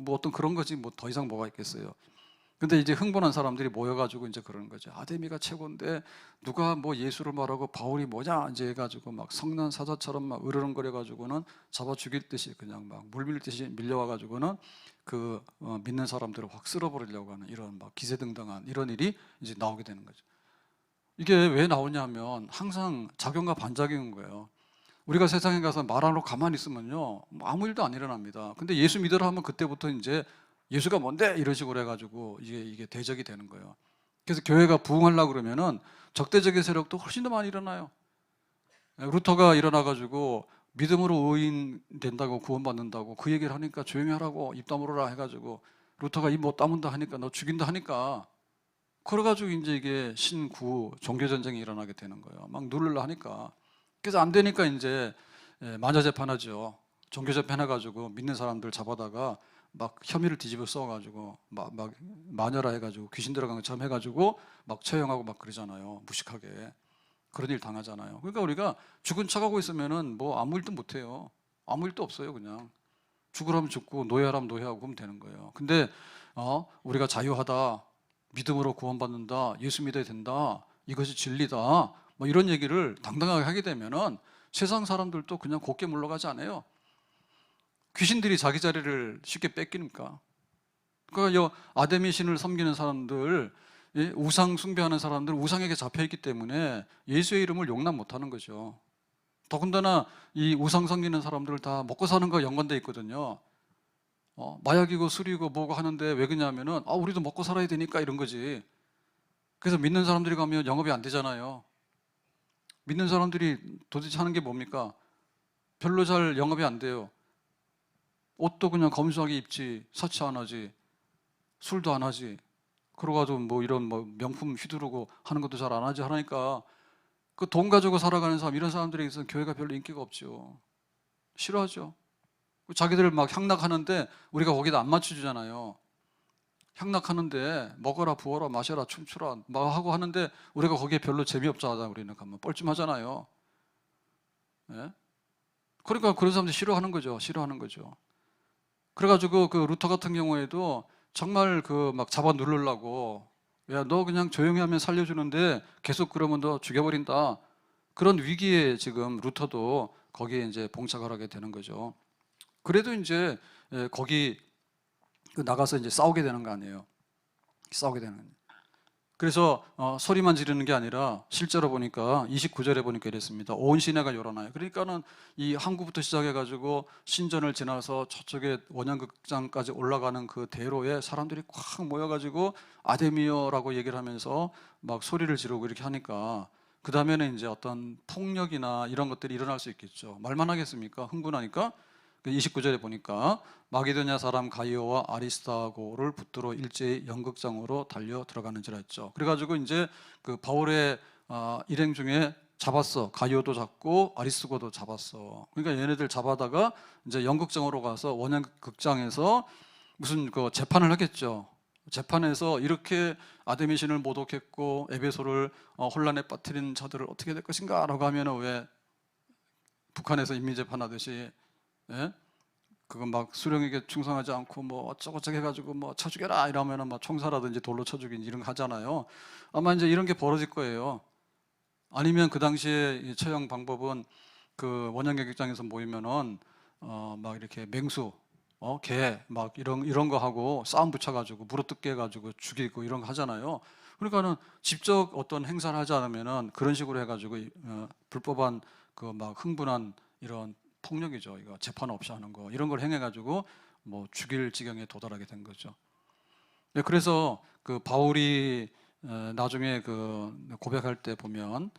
어떤 그런 거지 뭐 더 이상 뭐가 있겠어요. 근데 이제 흥분한 사람들이 모여가지고 이제 그러는 거죠. 아데미가 최고인데 누가 뭐 예수를 말하고 바울이 뭐냐 이제 해가지고 막 성난 사자처럼 막 으르렁거려가지고는 잡아 죽일 듯이 그냥 막 물밀듯이 밀려와가지고는 그 믿는 사람들을 확 쓸어버리려고 하는 이런 막 기세등등한 이런 일이 이제 나오게 되는 거죠. 이게 왜 나오냐면 항상 작용과 반작용인 거예요. 우리가 세상에 가서 말 안 하고 가만히 있으면요 아무 일도 안 일어납니다. 근데 예수 믿으라 하면 그때부터 이제 예수가 뭔데 이런 식으로 해가지고 이게 대적이 되는 거예요. 그래서 교회가 부흥하려고 그러면은 적대적인 세력도 훨씬 더 많이 일어나요. 루터가 일어나가지고 믿음으로 의인 된다고 구원받는다고 그 얘기를 하니까 조용히 하라고 입 다물어라 해가지고 루터가 입 못 다문다 하니까 너 죽인다 하니까 그래가지고 이제 이게 신구 종교전쟁이 일어나게 되는 거예요. 막 누르려 하니까. 그래서 안 되니까 이제 만자재판하죠. 종교재판해가지고 믿는 사람들 잡아다가 막 혐의를 뒤집어 써가지고 막 마녀라 해가지고 귀신 들어간 것처럼 해가지고 막 처형하고 막 그러잖아요. 무식하게. 그런 일 당하잖아요. 그러니까 우리가 죽은 척하고 있으면은 뭐 아무 일도 못해요. 아무 일도 없어요 그냥. 죽으라면 죽고 노예하라면 노예하고 그러면 되는 거예요. 근데 우리가 자유하다. 믿음으로 구원받는다. 예수 믿어야 된다. 이것이 진리다. 뭐 이런 얘기를 당당하게 하게 되면은 세상 사람들도 그냥 곱게 물러가지 않아요. 귀신들이 자기 자리를 쉽게 뺏깁니까? 그러니까 아데미 신을 섬기는 사람들, 우상 숭배하는 사람들 우상에게 잡혀있기 때문에 예수의 이름을 용납 못하는 거죠. 더군다나 이 우상 섬기는 사람들을 다 먹고 사는 거 연관돼 있거든요. 마약이고 술이고 뭐고 하는데 왜 그러냐면은 우리도 먹고 살아야 되니까 이런 거지. 그래서 믿는 사람들이 가면 영업이 안 되잖아요. 믿는 사람들이 도대체 하는 게 뭡니까? 별로 잘 영업이 안 돼요. 옷도 그냥 검소하게 입지, 사치 안 하지, 술도 안 하지. 그러가지고 뭐 이런 뭐 명품 휘두르고 하는 것도 잘 안 하지 하니까 그 돈 가지고 살아가는 사람 이런 사람들에게서 교회가 별로 인기가 없죠. 싫어하죠. 자기들 막 향락하는데 우리가 거기다 안 맞춰주잖아요. 향락하는데 먹어라 부어라 마셔라 춤추라 막 하고 하는데 우리가 거기에 별로 재미없자 우리는 가면 뻘쭘하잖아요. 예? 그러니까 그런 사람들이 싫어하는 거죠. 싫어하는 거죠. 그래가지고 그 루터 같은 경우에도 정말 그 막 잡아 누르려고 야 너 그냥 조용히 하면 살려주는데 계속 그러면 너 죽여버린다. 그런 위기에 지금 루터도 거기에 이제 봉착을 하게 되는 거죠. 그래도 이제 거기 나가서 이제 싸우게 되는 거 아니에요. 싸우게 되는 거예요. 그래서 소리만 지르는 게 아니라 실제로 보니까 29절에 보니까 이랬습니다. 온 시내가 열어나요. 그러니까는 이 항구부터 시작해가지고 신전을 지나서 저쪽에 원형극장까지 올라가는 그 대로에 사람들이 꽉 모여가지고 아데미어라고 얘기를 하면서 막 소리를 지르고 이렇게 하니까 그 다음에는 이제 어떤 폭력이나 이런 것들이 일어날 수 있겠죠. 말만 하겠습니까? 흥분하니까. 29절에 보니까 마게도냐 사람 가이오와 아리스타고를 붙들어 일제히 연극장으로 달려 들어가는지라 했죠. 그래가지고 이제 그 바울의 일행 중에 잡았어. 가이오도 잡고 아리스고도 잡았어. 그러니까 얘네들 잡아다가 이제 연극장으로 가서 원형극장에서 무슨 그 재판을 하겠죠. 재판에서 이렇게 아데미 신을 모독했고 에베소를 혼란에 빠뜨린 자들을 어떻게 될 것인가 라고 하면은 왜 북한에서 인민재판하듯이 예? 그거 막 수령에게 충성하지 않고 뭐 어쩌고저쩌고 해가지고 뭐 쳐 죽여라 이러면은 막 총사라든지 돌로 쳐 죽이는 이런 거 하잖아요. 아마 이제 이런 게 벌어질 거예요. 아니면 그 당시에 이 처형 방법은 그 원형격장에서 모이면은 막 이렇게 맹수, 개 막 이런 거 하고 싸움 붙여가지고 물어뜯게 해가지고 죽이고 이런 거 하잖아요. 그러니까는 직접 어떤 행사를 하지 않으면은 그런 식으로 해가지고 불법한 그 막 흥분한 이런 폭력이죠. 이거 재판 없이 하는 거 이런 걸 행해가지고 뭐 죽일 지경에 도달하게 된 거죠. 네, 그래서 그 바울이 나중에 그 고백할 때 보면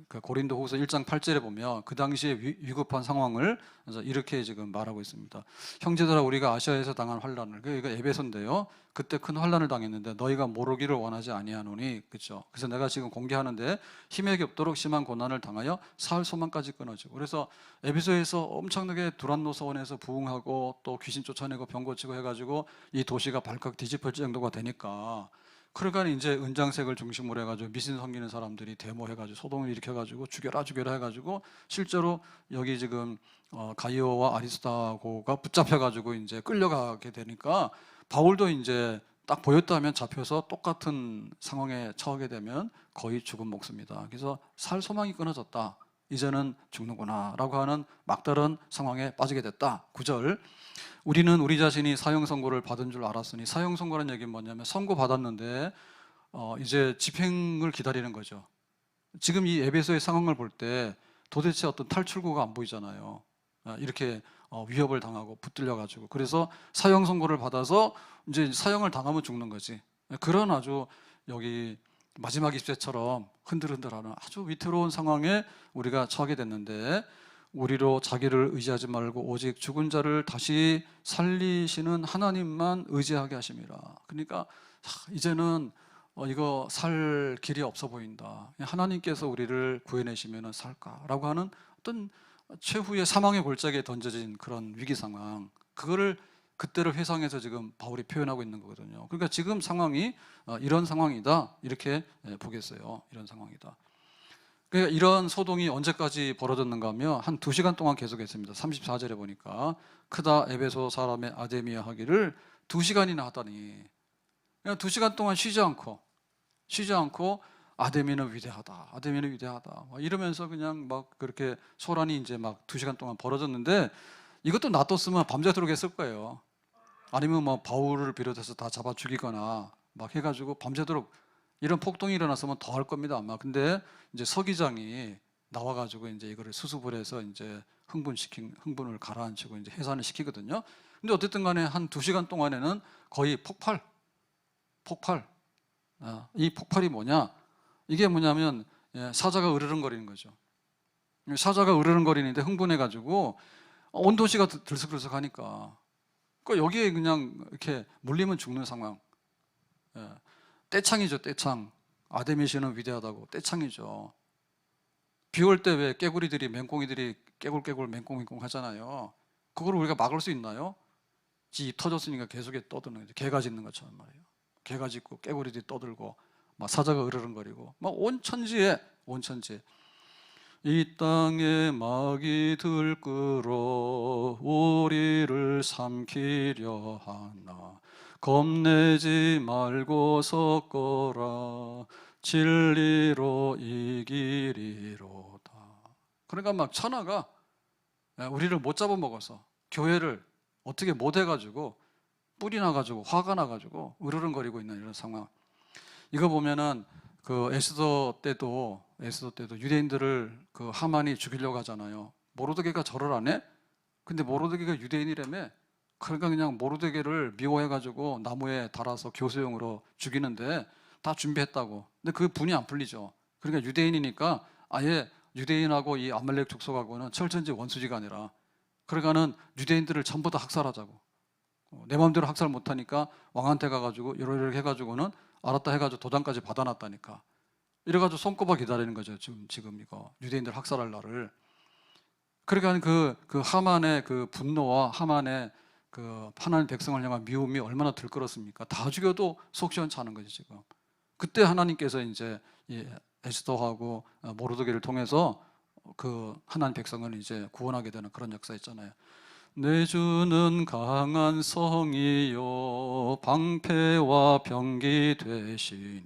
그 고린도후서 1장 8절에 보면 그 당시에 위급한 상황을 이렇게 지금 말하고 있습니다. 형제들아 우리가 아시아에서 당한 환난을, 이거 에베소인데요. 그때 큰 환난을 당했는데 너희가 모르기를 원하지 아니하노니, 그렇죠? 그래서 내가 지금 공개하는데 힘에 겹도록 심한 고난을 당하여 사흘 소망까지 끊어지고, 그래서 에베소에서 엄청나게 두란노 서원에서 부흥하고 또 귀신 쫓아내고 병 고치고 해가지고 이 도시가 발칵 뒤집어질 정도가 되니까, 그러니까 이제 은장색을 중심으로 해가지고 미신 섬기는 사람들이 데모해가지고 소동을 일으켜가지고 죽여라 해가지고 실제로 여기 지금 가이오와 아리스타고가 붙잡혀가지고 이제 끌려가게 되니까 바울도 이제 딱 보였다면 잡혀서 똑같은 상황에 처하게 되면 거의 죽은 목숨이다. 그래서 살 소망이 끊어졌다. 이제는 죽는구나라고 하는 막다른 상황에 빠지게 됐다. 9절. 우리는 우리 자신이 사형 선고를 받은 줄 알았으니, 사형 선고라는 얘기는 뭐냐면 선고 받았는데 이제 집행을 기다리는 거죠. 지금 이 에베소의 상황을 볼 때 도대체 어떤 탈출구가 안 보이잖아요. 이렇게 위협을 당하고 붙들려 가지고, 그래서 사형 선고를 받아서 이제 사형을 당하면 죽는 거지. 그런 아주 여기 마지막 입새처럼 흔들흔들하는 아주 위태로운 상황에 우리가 처하게 됐는데, 우리로 자기를 의지하지 말고 오직 죽은 자를 다시 살리시는 하나님만 의지하게 하심이라. 그러니까 이제는 이거 살 길이 없어 보인다. 하나님께서 우리를 구해내시면 살까라고 하는 어떤 최후의 사망의 골짜기에 던져진 그런 위기 상황, 그거를 그때를 회상해서 지금 바울이 표현하고 있는 거거든요. 그러니까 지금 상황이 이런 상황이다, 이렇게 보겠어요. 이런 상황이다. 그러니까 이런 소동이 언제까지 벌어졌는가 하면 한 2시간 동안 계속했습니다. 34절에 보니까 크다 에베소 사람의 아데미아 하기를 2시간이나 하다니, 그냥 2시간 동안 쉬지 않고 아데미는 위대하다, 아데미는 위대하다 이러면서 그냥 막 그렇게 소란이 이제 막 2시간 동안 벌어졌는데, 이것도 놔뒀으면 밤새도록 했을 거예요. 아니면 뭐 바울을 비롯해서 다 잡아 죽이거나 막 해가지고 밤새도록 이런 폭동이 일어났으면 더 할 겁니다 아마. 근데 이제 서기장이 나와가지고 이제 이거를 수습을 해서 이제 흥분을 가라앉히고 이제 해산을 시키거든요. 근데 어쨌든 간에 한 2시간 동안에는 거의 폭발. 이 폭발이 뭐냐? 이게 뭐냐면 사자가 으르렁거리는 거죠. 사자가 으르렁거리는데 흥분해가지고 온 도시가 들썩들썩하니까, 그러니까 여기에 그냥 이렇게 물리면 죽는 상황. 떼창이죠, 떼창. 아데미시는 위대하다고 떼창이죠. 비 올 때 왜 깨구리들이, 맹꽁이들이 깨굴깨굴 맹꽁맹꽁 하잖아요. 그걸 우리가 막을 수 있나요? 지 입 터졌으니까 계속해 떠드는 거죠. 개가 짖는 것처럼 말이에요. 개가 짖고 깨구리들이 떠들고 막 사자가 으르렁거리고 막 온 천지에 이 땅에 마귀 들끓어 우리를 삼키려 하나 겁내지 말고 섰거라 진리로 이기리로다. 그러니까 막 천하가 우리를 못 잡아먹어서 교회를 어떻게 못 해가지고 뿔이 나가지고 화가 나가지고 으르렁거리고 있는 이런 상황. 이거 보면은 그 에스더 때도 유대인들을 그 하만이 죽이려고 하잖아요. 모르드게가 절을 안 해? 근데 모르드게가 유대인이라며. 그러니까 그냥 모르드게를 미워해가지고 나무에 달아서 교수용으로 죽이는데 다 준비했다고. 근데 그 분이 안 풀리죠. 그러니까 유대인이니까 아예 유대인하고 이 아말렉 족속하고는 철천지 원수지가 아니라, 그러니까는 유대인들을 전부 다 학살하자고. 내 마음대로 학살 못하니까 왕한테 가가지고 이러이러 해가지고는 알았다 해가지고 도장까지 받아놨다니까. 이래가지고 손꼽아 기다리는 거죠. 지금 이거 유대인들 학살할 날을. 그러니까 그 하만의 그 분노와 하만의 그 하나님 백성을 향한 미움이 얼마나 들끓었습니까? 다 죽여도 속 시원치 않은 거지 지금. 그때 하나님께서 이제 에스더하고 모르드게를 통해서 그 하나님 백성을 이제 구원하게 되는 그런 역사였잖아요. 내 주는 강한 성이요 방패와 병기 되시니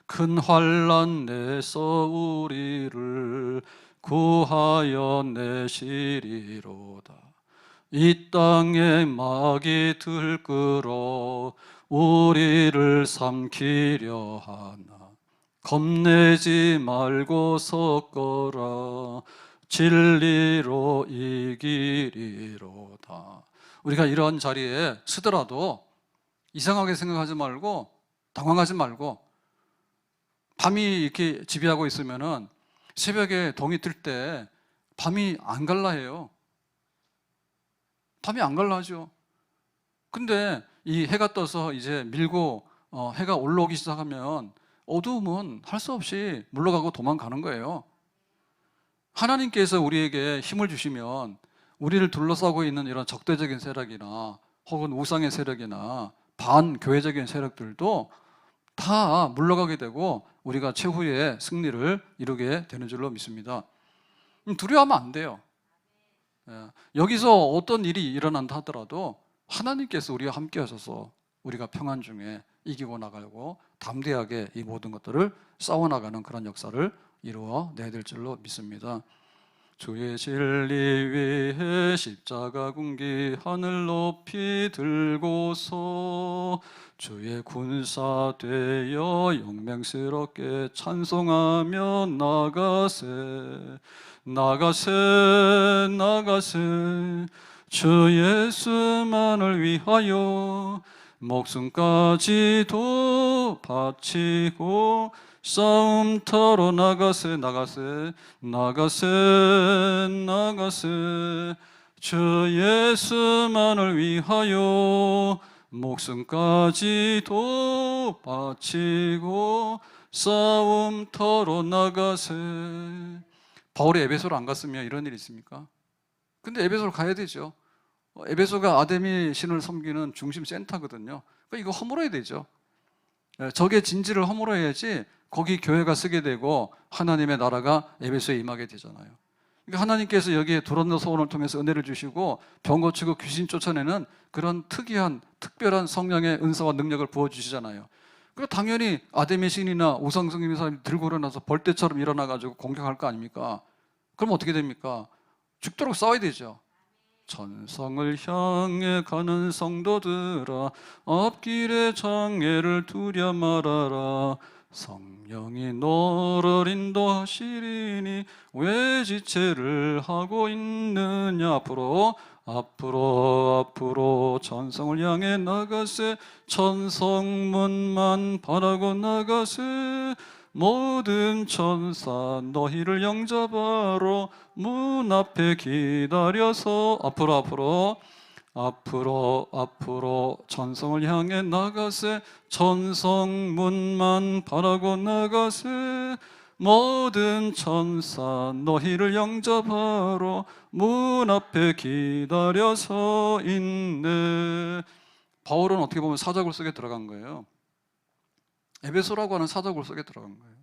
큰 환난 내서 우리를 구하여 내시리로다. 이 땅에 마귀 들끓어 우리를 삼키려 하나 겁내지 말고 섰거라. 진리로 이기리로다. 우리가 이런 자리에 서더라도 이상하게 생각하지 말고 당황하지 말고, 밤이 이렇게 지배하고 있으면은 새벽에 동이 뜰 때 밤이 안 갈라 해요. 밤이 안 갈라 하죠. 근데 이 해가 떠서 이제 밀고 해가 올라오기 시작하면 어두움은 할 수 없이 물러가고 도망가는 거예요. 하나님께서 우리에게 힘을 주시면 우리를 둘러싸고 있는 이런 적대적인 세력이나 혹은 우상의 세력이나 반교회적인 세력들도 다 물러가게 되고 우리가 최후의 승리를 이루게 되는 줄로 믿습니다. 두려워하면 안 돼요. 여기서 어떤 일이 일어난다 하더라도 하나님께서 우리와 함께 하셔서 우리가 평안 중에 이기고 나가고 담대하게 이 모든 것들을 싸워나가는 그런 역사를 이루어 내야 될 줄로 믿습니다. 주의 진리 위에 십자가 군기 하늘 높이 들고서 주의 군사 되어 영맹스럽게 찬송하며 나가세 나가세 나가세 주 예수만을 위하여 목숨까지도 바치고 싸움터로 나가세 나가세 나가세 나가세 주 예수만을 위하여 목숨까지도 바치고 싸움터로 나가세. 바울이 에베소를 안 갔으면 이런 일이 있습니까? 근데 에베소를 가야 되죠. 에베소가 아데미 신을 섬기는 중심 센터거든요. 그러니까 이거 허물어야 되죠. 적의 진지를 허물어야지 거기 교회가 쓰게 되고 하나님의 나라가 에베소에 임하게 되잖아요. 그러니까 하나님께서 여기에 두란노 소원을 통해서 은혜를 주시고 병 고치고 귀신 쫓아내는 그런 특이한 특별한 성령의 은사와 능력을 부어주시잖아요. 그리고 당연히 아데미 신이나 우상 섬기는 사람이 들고 일어나서 벌떼처럼 일어나가지고 공격할 거 아닙니까? 그럼 어떻게 됩니까? 죽도록 싸워야 되죠. 천성을 향해 가는 성도들아 앞길의 장애를 두려 말아라. 성령이 너를 인도하시리니 왜 지체를 하고 있느냐. 앞으로 천성을 향해 나가세. 천성문만 바라고 나가세. 모든 천사 너희를 영접하러 문 앞에 기다려서 앞으로 천성을 향해 나가세. 천성문만 바라고 나가세. 모든 천사 너희를 영접하러 문 앞에 기다려서 있네. 바울은 어떻게 보면 사자굴 속에 들어간 거예요. 에베소라고 하는 사자굴 속에 들어간 거예요.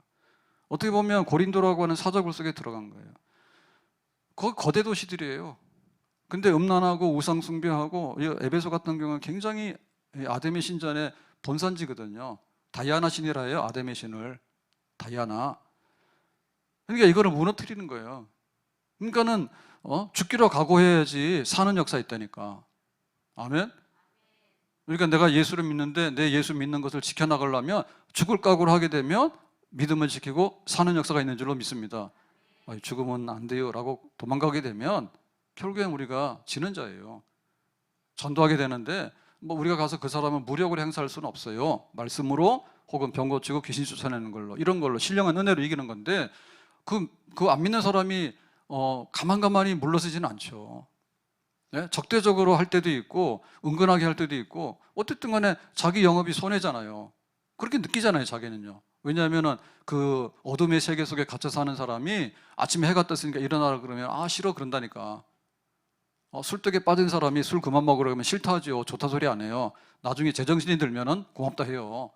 어떻게 보면 고린도라고 하는 사자굴 속에 들어간 거예요. 거기 거대 도시들이에요. 근데 음란하고 우상 숭배하고 에베소 같은 경우는 굉장히 아데미 신전의 본산지거든요. 다이아나 신이라 해요. 아데미 신을 다이아나. 그러니까 이거를 무너뜨리는 거예요. 그러니까는 죽기로 각오해야지 사는 역사 있다니까. 아멘. 그러니까 내가 예수를 믿는데 내 예수 믿는 것을 지켜나가려면 죽을 각오를 하게 되면 믿음을 지키고 사는 역사가 있는 줄로 믿습니다. 죽으면 안 돼요 라고 도망가게 되면 결국엔 우리가 지는 자예요. 전도하게 되는데 우리가 가서 그 사람은 무력으로 행사할 수는 없어요. 말씀으로 혹은 병 고치고 귀신 쫓아내는 걸로, 이런 걸로 신령한 은혜로 이기는 건데 그 안 믿는 사람이 가만히 물러서지는 않죠. 네? 적대적으로 할 때도 있고 은근하게 할 때도 있고 어쨌든 간에 자기 영업이 손해잖아요. 그렇게 느끼잖아요. 자기는요. 왜냐하면 그 어둠의 세계 속에 갇혀 사는 사람이 아침에 해가 떴으니까 일어나라 그러면 싫어 그런다니까. 술독에 빠진 사람이 술 그만 먹으라 그러면 싫다 하죠. 좋다 소리 안 해요. 나중에 제정신이 들면은 고맙다 해요.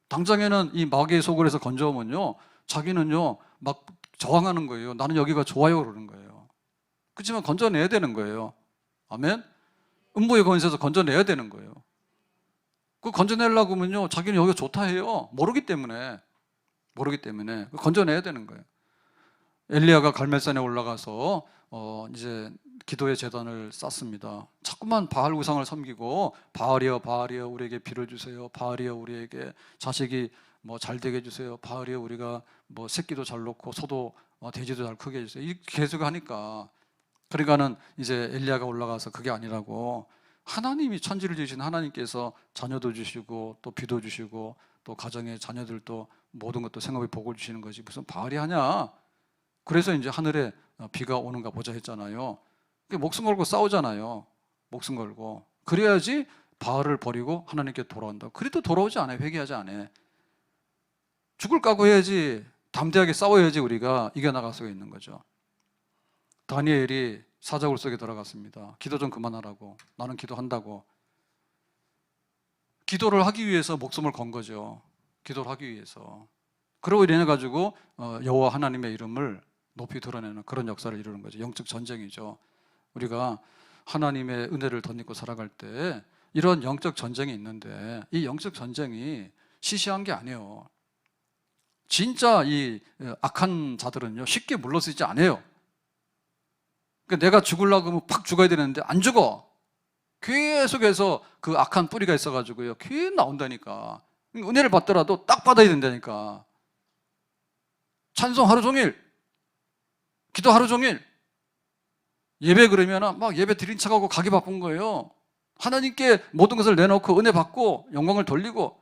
당장에는 이 마귀의 속을 해서 건져오면요 자기는요 막 저항하는 거예요. 나는 여기가 좋아요 그러는 거예요. 그렇지만 건져내야 되는 거예요. 아멘. 음부의 권세에서 건져내야 되는 거예요. 그 건져내려고 하면요, 자기는 여기가 좋다 해요. 모르기 때문에 건져내야 되는 거예요. 엘리야가 갈멜산에 올라가서 이제 기도의 제단을 쌓습니다. 자꾸만 바알 우상을 섬기고, 바알이여 바알이여 우리에게 비를 주세요, 바알이여 우리에게 자식이 뭐 잘 되게 해주세요, 바알이여 우리가 뭐 새끼도 잘 놓고 소도 돼지도 잘 크게 해주세요. 이 계속 하니까, 그러니까는 이제 엘리야가 올라가서 그게 아니라고, 하나님이 천지를 지으신 하나님께서 자녀도 주시고 또 비도 주시고 또 가정의 자녀들도 모든 것도 생업에 복을 주시는 거지 무슨 바알이 하냐. 그래서 이제 하늘에 비가 오는가 보자 했잖아요. 목숨 걸고 싸우잖아요. 목숨 걸고. 그래야지 바알을 버리고 하나님께 돌아온다. 그래도 돌아오지 않아요. 회개하지 않아요. 죽을 각오해야지, 담대하게 싸워야지 우리가 이겨나갈 수가 있는 거죠. 다니엘이 사자굴 속에 들어갔습니다. 기도 좀 그만하라고. 나는 기도한다고. 기도를 하기 위해서 목숨을 건 거죠. 기도를 하기 위해서. 그러고 이래 가지고 여호와 하나님의 이름을 높이 드러내는 그런 역사를 이루는 거죠. 영적 전쟁이죠. 우리가 하나님의 은혜를 덧입고 살아갈 때 이런 영적 전쟁이 있는데, 이 영적 전쟁이 시시한 게 아니에요. 진짜 이 악한 자들은요, 쉽게 물러서지 않아요. 그러니까 내가 죽으려고 하면 팍 죽어야 되는데 안 죽어. 계속해서 그 악한 뿌리가 있어가지고요, 계속 나온다니까. 은혜를 받더라도 딱 받아야 된다니까. 찬송 하루 종일, 기도 하루 종일, 예배 그러면 막 예배 드린 척하고 가기 바쁜 거예요. 하나님께 모든 것을 내놓고 은혜 받고 영광을 돌리고.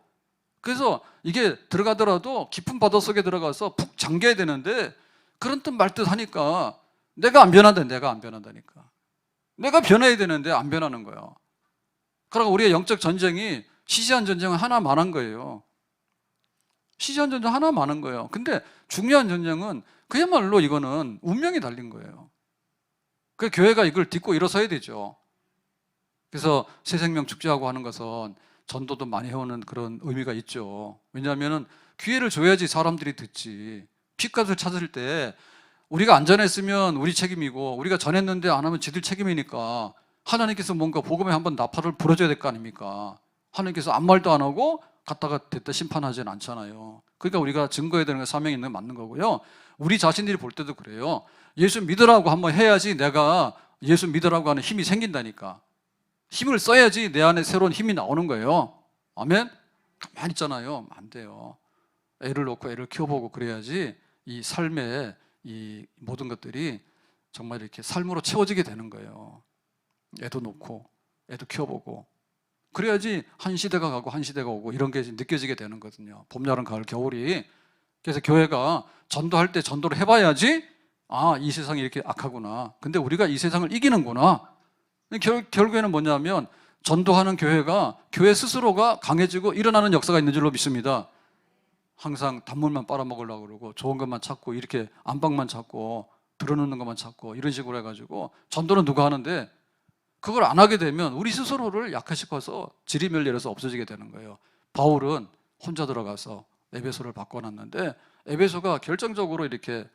그래서 이게 들어가더라도 깊은 바다 속에 들어가서 푹 잠겨야 되는데, 그런 뜻 말뜻 하니까 내가 안 변한다니까. 내가 변해야 되는데 안 변하는 거예요. 그러니까 우리의 영적 전쟁이 시시한 전쟁은 하나만 한 거예요. 시시한 전쟁 하나 많은 거예요. 근데 중요한 전쟁은 그야말로 이거는 운명이 달린 거예요. 그 교회가 이걸 딛고 일어서야 되죠. 그래서 새생명 축제하고 하는 것은 전도도 많이 해오는 그런 의미가 있죠. 왜냐하면 기회를 줘야지 사람들이 듣지. 핏값을 찾을 때 우리가 안 전했으면 우리 책임이고, 우리가 전했는데 안 하면 지들 책임이니까 하나님께서 뭔가 복음에 한번 나팔을 불어줘야 될 거 아닙니까? 하나님께서 아무 말도 안 하고 갔다가 됐다 심판하지는 않잖아요. 그러니까 우리가 증거해야 되는 게 사명이 있는 게 맞는 거고요. 우리 자신들이 볼 때도 그래요. 예수 믿으라고 한번 해야지 내가 예수 믿으라고 하는 힘이 생긴다니까. 힘을 써야지 내 안에 새로운 힘이 나오는 거예요. 아멘? 가만히 있잖아요. 안 돼요. 애를 놓고 애를 키워보고 그래야지 이 삶의 이 모든 것들이 정말 이렇게 삶으로 채워지게 되는 거예요. 애도 놓고 애도 키워보고 그래야지 한 시대가 가고 한 시대가 오고 이런 게 느껴지게 되는 거거든요. 봄, 여름, 가을, 겨울이. 그래서 교회가 전도할 때 전도를 해봐야지, 아, 이 세상이 이렇게 악하구나. 근데 우리가 이 세상을 이기는구나. 결국에는 뭐냐면 전도하는 교회가 교회 스스로가 강해지고 일어나는 역사가 있는 줄로 믿습니다. 항상 단물만 빨아먹으려고 그러고 좋은 것만 찾고 이렇게 안방만 찾고 들어놓는 것만 찾고 이런 식으로 해가지고 전도는 누가 하는데, 그걸 안 하게 되면 우리 스스로를 약화시켜서 지리멸렬해서 없어지게 되는 거예요. 바울은 혼자 들어가서 에베소를 바꿔놨는데, 에베소가 결정적으로 이렇게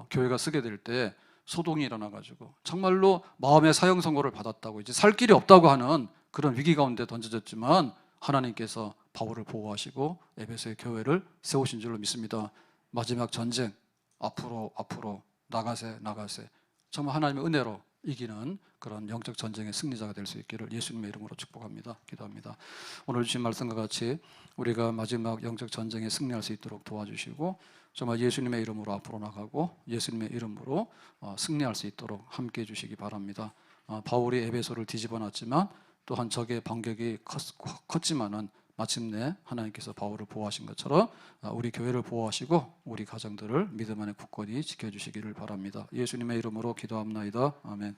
교회가 쓰게 될 때 소동이 일어나가지고 정말로 마음의 사형 선고를 받았다고, 이제 살 길이 없다고 하는 그런 위기 가운데 던져졌지만 하나님께서 바울을 보호하시고 에베소의 교회를 세우신 줄로 믿습니다. 마지막 전쟁, 앞으로 나가세. 정말 하나님의 은혜로 이기는 그런 영적 전쟁의 승리자가 될 수 있기를 예수님의 이름으로 축복합니다. 기도합니다. 오늘 주신 말씀과 같이 우리가 마지막 영적 전쟁에 승리할 수 있도록 도와주시고, 정말 예수님의 이름으로 앞으로 나가고 예수님의 이름으로 승리할 수 있도록 함께해 주시기 바랍니다. 바울이 에베소를 뒤집어 놨지만 또한 적의 반격이 컸지만은 마침내 하나님께서 바울을 보호하신 것처럼 우리 교회를 보호하시고 우리 가정들을 믿음 안에 굳건히 지켜주시기를 바랍니다. 예수님의 이름으로 기도합나이다. 아멘.